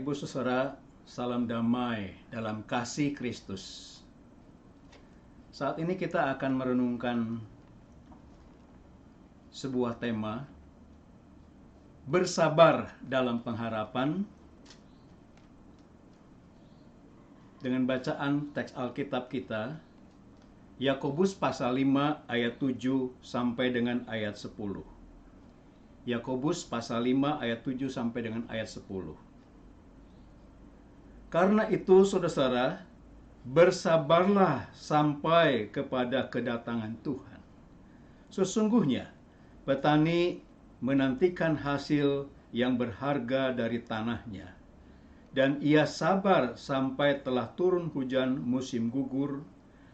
Ibu Saudara, salam damai dalam kasih Kristus. Saat ini kita akan merenungkan sebuah tema, bersabar dalam pengharapan, dengan bacaan teks Alkitab kita, Yakobus pasal 5 ayat 7 sampai dengan ayat 10. Yakobus pasal 5 ayat 7 sampai dengan ayat 10. Karena itu, saudara-saudara, bersabarlah sampai kepada kedatangan Tuhan. Sesungguhnya, petani menantikan hasil yang berharga dari tanahnya, dan ia sabar sampai telah turun hujan musim gugur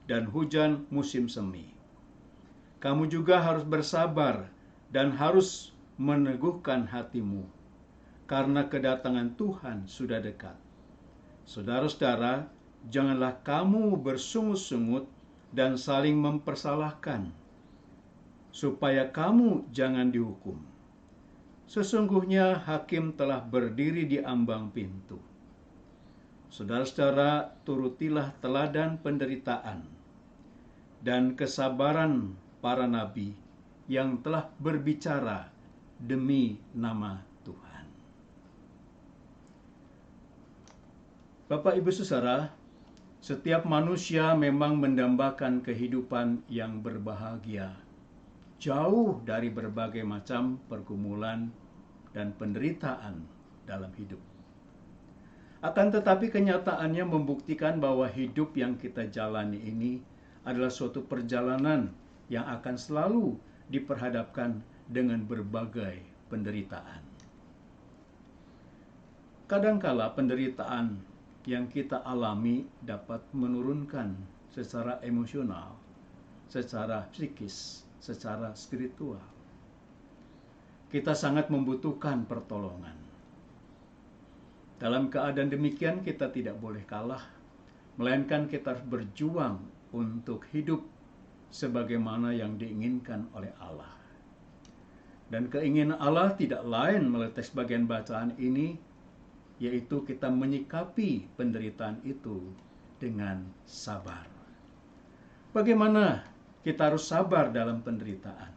dan hujan musim semi. Kamu juga harus bersabar dan harus meneguhkan hatimu, karena kedatangan Tuhan sudah dekat. Saudara-saudara, janganlah kamu bersungut-sungut dan saling mempersalahkan, supaya kamu jangan dihukum. Sesungguhnya hakim telah berdiri di ambang pintu. Saudara-saudara, turutilah teladan penderitaan dan kesabaran para nabi yang telah berbicara demi nama Tuhan. Bapak Ibu Saudara, setiap manusia memang mendambakan kehidupan yang berbahagia, jauh dari berbagai macam pergumulan dan penderitaan dalam hidup. Akan tetapi kenyataannya membuktikan bahwa hidup yang kita jalani ini adalah suatu perjalanan yang akan selalu diperhadapkan dengan berbagai penderitaan. Kadangkala penderitaan yang kita alami dapat menurunkan secara emosional, secara psikis, secara spiritual. Kita sangat membutuhkan pertolongan. Dalam keadaan demikian kita tidak boleh kalah, melainkan kita harus berjuang untuk hidup sebagaimana yang diinginkan oleh Allah. Dan keinginan Allah tidak lain melalui teks bagian bacaan ini, yaitu kita menyikapi penderitaan itu dengan sabar. Bagaimana kita harus sabar dalam penderitaan?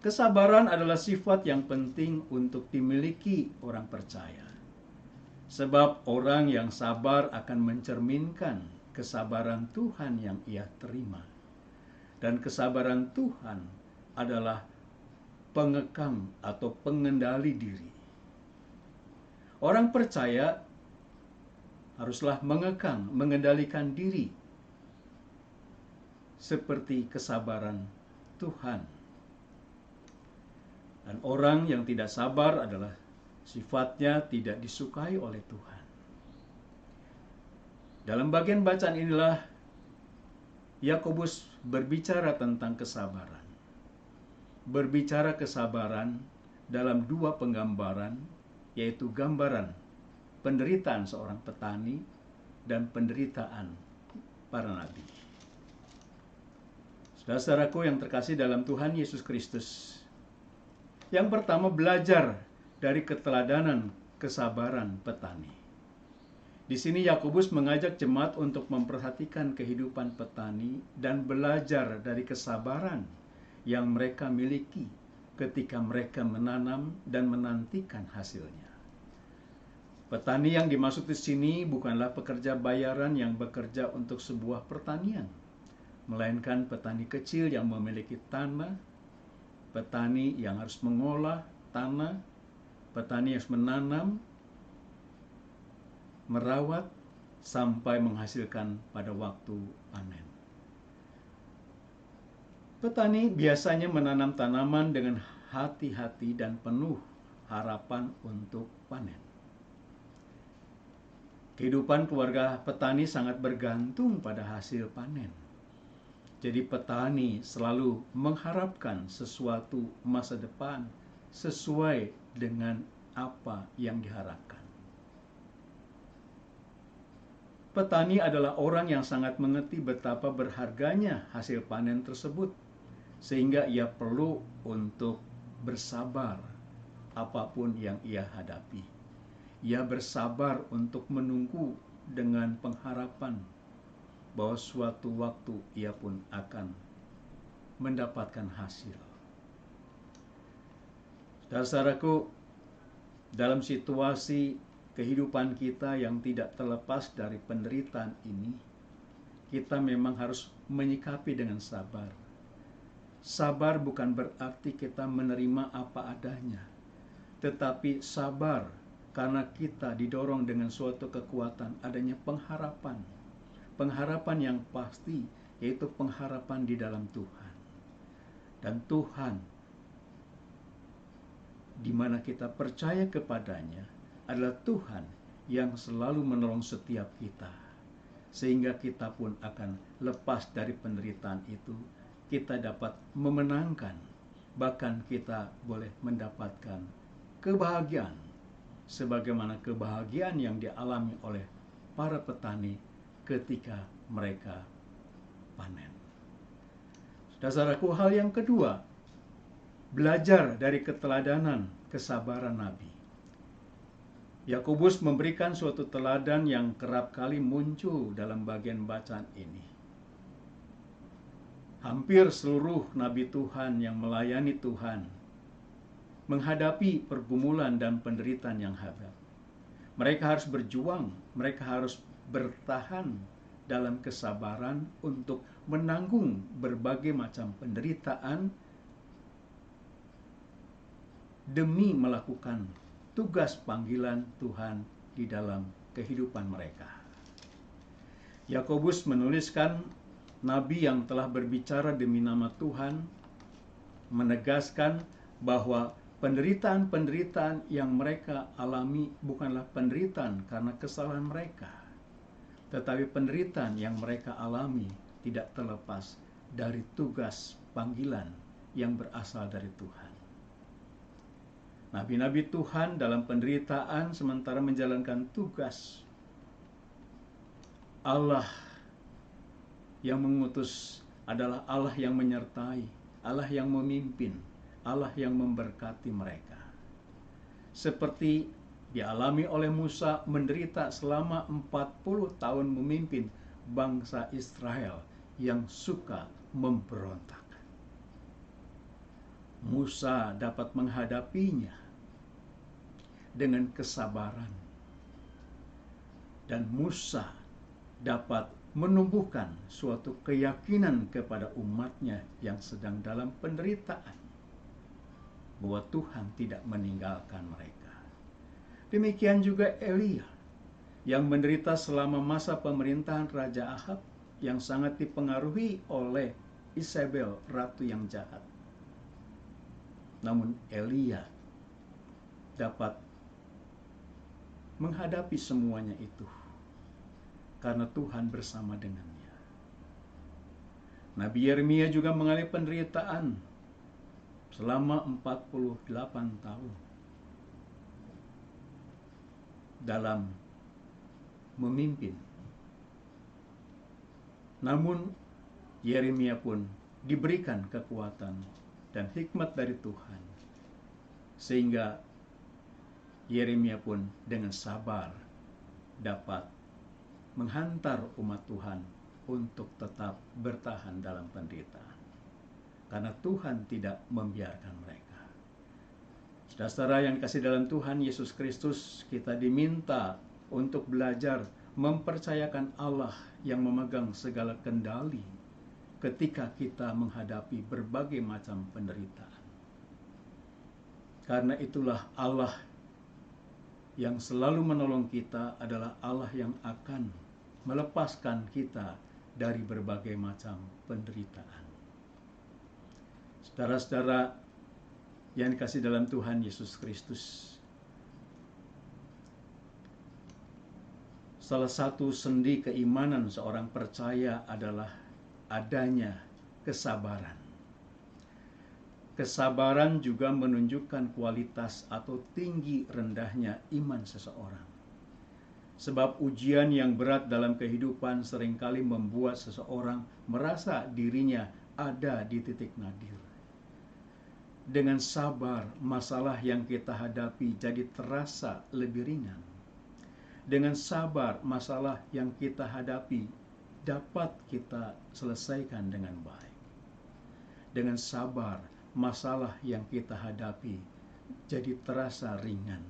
Kesabaran adalah sifat yang penting untuk dimiliki orang percaya. Sebab orang yang sabar akan mencerminkan kesabaran Tuhan yang ia terima. Dan kesabaran Tuhan adalah pengekang atau pengendali diri. Orang percaya haruslah mengekang, mengendalikan diri seperti kesabaran Tuhan. Dan orang yang tidak sabar adalah sifatnya tidak disukai oleh Tuhan. Dalam bagian bacaan inilah Yakobus berbicara tentang kesabaran. Berbicara kesabaran dalam dua penggambaran, yaitu gambaran penderitaan seorang petani dan penderitaan para nabi. Saudara-saudaraku yang terkasih dalam Tuhan Yesus Kristus, yang pertama, belajar dari keteladanan kesabaran petani. Di sini Yakobus mengajak jemaat untuk memperhatikan kehidupan petani dan belajar dari kesabaran yang mereka miliki ketika mereka menanam dan menantikan hasilnya. Petani yang dimaksud di sini bukanlah pekerja bayaran yang bekerja untuk sebuah pertanian, melainkan petani kecil yang memiliki tanah, petani yang harus mengolah tanah, petani yang harus menanam, merawat, sampai menghasilkan pada waktu panen. Petani biasanya menanam tanaman dengan hati-hati dan penuh harapan untuk panen. Kehidupan keluarga petani sangat bergantung pada hasil panen. Jadi petani selalu mengharapkan sesuatu masa depan sesuai dengan apa yang diharapkan. Petani adalah orang yang sangat mengerti betapa berharganya hasil panen tersebut, sehingga ia perlu untuk bersabar apapun yang ia hadapi. Ia bersabar untuk menunggu dengan pengharapan bahwa suatu waktu ia pun akan mendapatkan hasil. Saudara-saudaraku, dalam situasi kehidupan kita yang tidak terlepas dari penderitaan ini, kita memang harus menyikapi dengan sabar. Sabar bukan berarti kita menerima apa adanya, tetapi sabar karena kita didorong dengan suatu kekuatan adanya pengharapan. Pengharapan yang pasti, yaitu pengharapan di dalam Tuhan. Dan Tuhan, di mana kita percaya kepadanya, adalah Tuhan yang selalu menolong setiap kita. Sehingga kita pun akan lepas dari penderitaan itu, kita dapat memenangkan, bahkan kita boleh mendapatkan kebahagiaan, sebagaimana kebahagiaan yang dialami oleh para petani ketika mereka panen. Saudaraku, hal yang kedua, belajar dari keteladanan kesabaran Nabi. Yakobus memberikan suatu teladan yang kerap kali muncul dalam bagian bacaan ini. Hampir seluruh nabi Tuhan yang melayani Tuhan menghadapi pergumulan dan penderitaan yang hebat. Mereka harus berjuang, mereka harus bertahan dalam kesabaran untuk menanggung berbagai macam penderitaan demi melakukan tugas panggilan Tuhan di dalam kehidupan mereka. Yakobus menuliskan nabi yang telah berbicara demi nama Tuhan, menegaskan bahwa penderitaan-penderitaan yang mereka alami bukanlah penderitaan karena kesalahan mereka, tetapi penderitaan yang mereka alami tidak terlepas dari tugas panggilan yang berasal dari Tuhan. Nabi-nabi Tuhan dalam penderitaan sementara menjalankan tugas, Allah yang mengutus adalah Allah yang menyertai, Allah yang memimpin, Allah yang memberkati mereka. Seperti dialami oleh Musa menderita selama 40 tahun memimpin bangsa Israel yang suka memberontak. Musa dapat menghadapinya dengan kesabaran. Dan Musa dapat menumbuhkan suatu keyakinan kepada umatnya yang sedang dalam penderitaan, bahwa Tuhan tidak meninggalkan mereka. Demikian juga Elia yang menderita selama masa pemerintahan Raja Ahab yang sangat dipengaruhi oleh Isabel, ratu yang jahat. Namun Elia dapat menghadapi semuanya itu karena Tuhan bersama dengannya. Nabi Yeremia juga mengalami penderitaan selama 48 tahun dalam memimpin. Namun Yeremia pun diberikan kekuatan dan hikmat dari Tuhan, sehingga Yeremia pun dengan sabar dapat menghantar umat Tuhan untuk tetap bertahan dalam penderitaan, karena Tuhan tidak membiarkan mereka. Saudara-saudara yang dikasihi dalam Tuhan Yesus Kristus, kita diminta untuk belajar mempercayakan Allah yang memegang segala kendali ketika kita menghadapi berbagai macam penderitaan. Karena itulah Allah yang selalu menolong kita adalah Allah yang akan melepaskan kita dari berbagai macam penderitaan. Saudara-saudara yang dikasihi dalam Tuhan Yesus Kristus, salah satu sendi keimanan seorang percaya adalah adanya kesabaran. Kesabaran juga menunjukkan kualitas atau tinggi rendahnya iman seseorang. Sebab ujian yang berat dalam kehidupan seringkali membuat seseorang merasa dirinya ada di titik nadir. Dengan sabar, masalah yang kita hadapi jadi terasa lebih ringan. dengan sabar masalah yang kita hadapi dapat kita selesaikan dengan baik. Dengan sabar masalah yang kita hadapi jadi terasa ringan.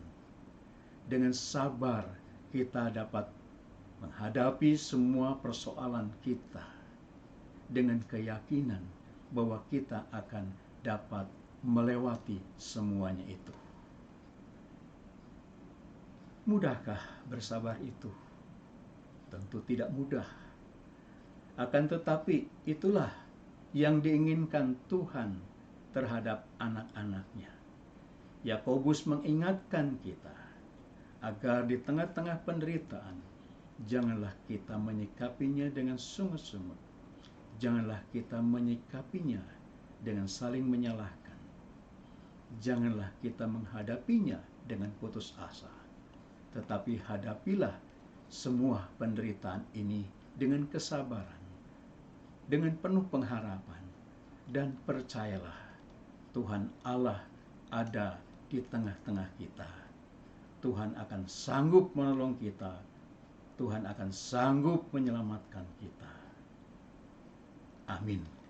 Dengan sabar kita dapat menghadapi semua persoalan kita dengan keyakinan bahwa kita akan dapat melewati semuanya itu. Mudahkah bersabar itu? Tentu tidak mudah. Akan tetapi itulah yang diinginkan Tuhan terhadap anak-anaknya. Yakobus mengingatkan kita agar di tengah-tengah penderitaan janganlah kita menyikapinya dengan sungut-sungut. Janganlah kita menyikapinya dengan saling menyalahkan. Janganlah kita menghadapinya dengan putus asa. Tetapi hadapilah semua penderitaan ini dengan kesabaran, dengan penuh pengharapan, dan percayalah Tuhan Allah ada di tengah-tengah kita. Tuhan akan sanggup menolong kita. Tuhan akan sanggup menyelamatkan kita. Amin.